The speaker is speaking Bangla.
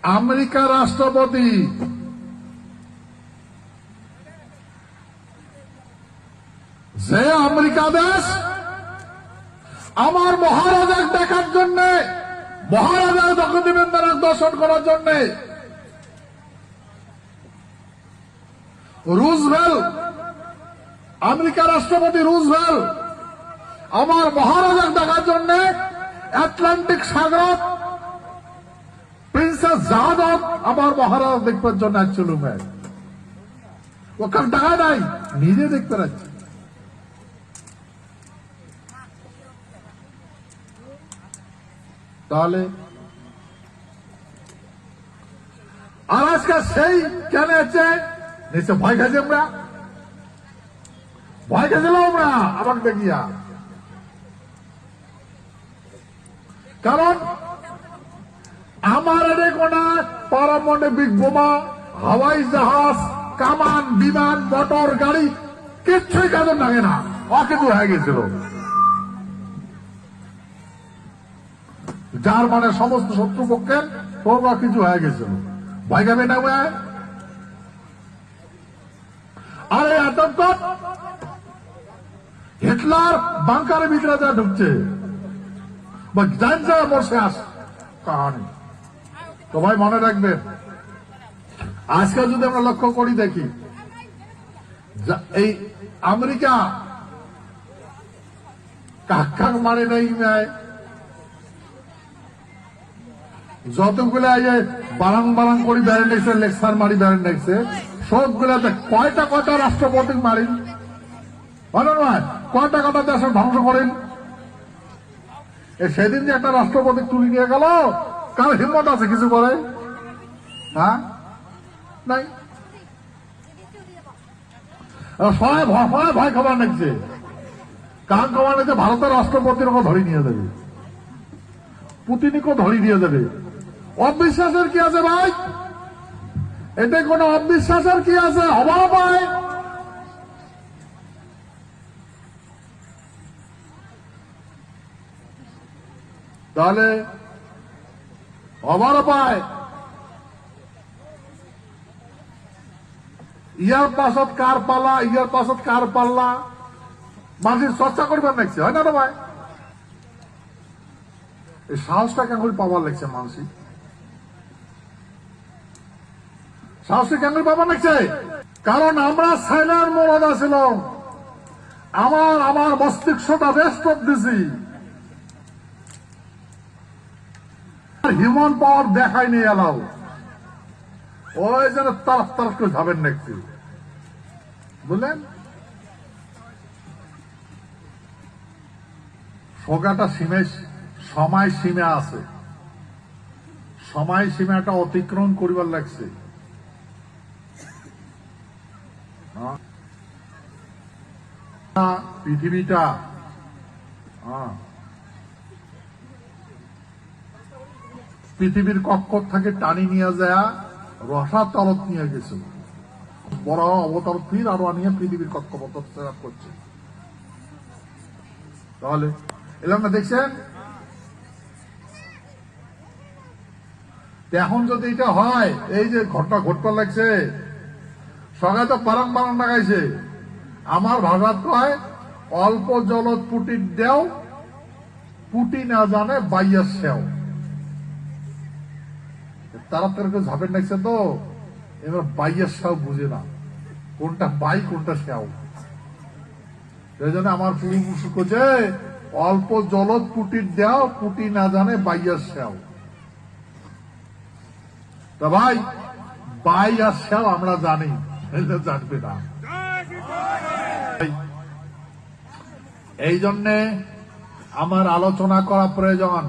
আমেরিকার রাষ্ট্রপতি যে আমেরিকা দেশ আমার মহারাজাকে দেখার জন্য, মহারাজার দক্ষিণবৃন্দাবন দর্শন করার জন্য রুজভেল্ট, আমেরিকার রাষ্ট্রপতি রুজভেল্ট আমার মহারাজাকে দেখার জন্য আটলান্টিক সাগর প্রিন্সেস জাহাজত আমার মহারাজা দেখবার জন্য আসছিল। ওখানে টাকা নাই, নিজে দেখতে পাচ্ছে। তাহলে আর আজকে সেই কেন আছে নিশ্চয় ভয় খাইছি, আমরা ভয় খেয়েছিলাম আমরা আমাকে দেখিয়া। কারণ আমার এনে কোনা পারমাণবিক বোমা, হাওয়াই জাহাজ, কামান, বিমান, মোটর গাড়ি কিচ্ছুই কাজে লাগে না, অকেতু হয়ে গেছিল। যার মানে সমস্ত শত্রুপক্ষের সর্বা কিছু হয়ে গেছিল, ভয় খাবে না। আর এই আতঙ্ক হিটলার বাংকারের ভিতরে যা ঢুকছে বা জানছে বসে আস কাহানি। তো ভাই মনে রাখবেন, আজকে যদি আমরা লক্ষ্য করি দেখি এই আমেরিকা কাক মারে নাই, যতগুলা বারাং বারাং করে বেড়ে নিয়েছে, লেকচার মারি বেড়ে নিয়েছে, সবগুলাতে কয়টা রাষ্ট্রপতি মারেন, ভালো নয়, কয়টা দেশের ধ্বংস করেন। সেদিন যে একটা রাষ্ট্রপতি তুলে নিয়ে গেল, কার হিম্মত আছে কিছু করে? হ্যাঁ, নাই। সবাই ভয় খাবার নিচ্ছে, কান খাবার নিচ্ছে। ভারতের রাষ্ট্রপতির ওকে ধরে নিয়ে যাবে, পুতিনকে ধরে নিয়ে যাবে। অবিশ্বাসের কি আছে ভাই? এতে কোন অবিশ্বাসের কি আছে? হবার পায় তাহলে হবার পায়। ইয়ার পাশত কার পাল্লা, ইয়ার পাশত কার পাল্লা, মানুষের চর্চা করবার লাগছে, হয় না ভাই? এই সাহসটা কেন পাবার লাগছে মানুষই, সাহসটা কেন পাবার লাগছে? কারণ আমরা সাইনার মরদা ছিল, আমার মস্তিষ্কটা রেস্ট দিছি, হিউম্যান পাওয়ার দেখাই নিয়ে এলাও, ওই যেন তারফ তারফ করে যাবেন নাকি, বুঝলেন? সোগাটা সময় সীমা আছে, সময় সীমাটা অতিক্রম করিবার লাগছে। পৃথিবীটা পৃথিবীর কক্ষ থেকে টানি নিয়ে যায় রসা তলত নিয়ে গেছিল, বড় অবতার ফির আরো নিয়ে পৃথিবীর কক্ষপথ করছে। তাহলে এলাম না, দেখছেন? এখন যদি এটা হয়, এই যে ঘটনা ঘটবার লাগছে, সবাই তো পারাং পারাং লাগাইছে। আমার ভাষাত কয় অল্প জলত পুটির দেও, পুটি না জানে বাইয়ের সেও। তাড়াতাড়ি ঝাপের লাগছে তো, এবার বাইয়ের সেও বুঝে না কোনটা বাই কোনটা সেও। সেই জন্য আমার পূর্বপুরুষ করছে অল্প জলত পুটির দেও, পুটি না জানে বাইয়ের সেও। তা ভাই, বাই আর সেও আমরা জানি, জানবে না। এই জন্যে আমার আলোচনা করা প্রয়োজন।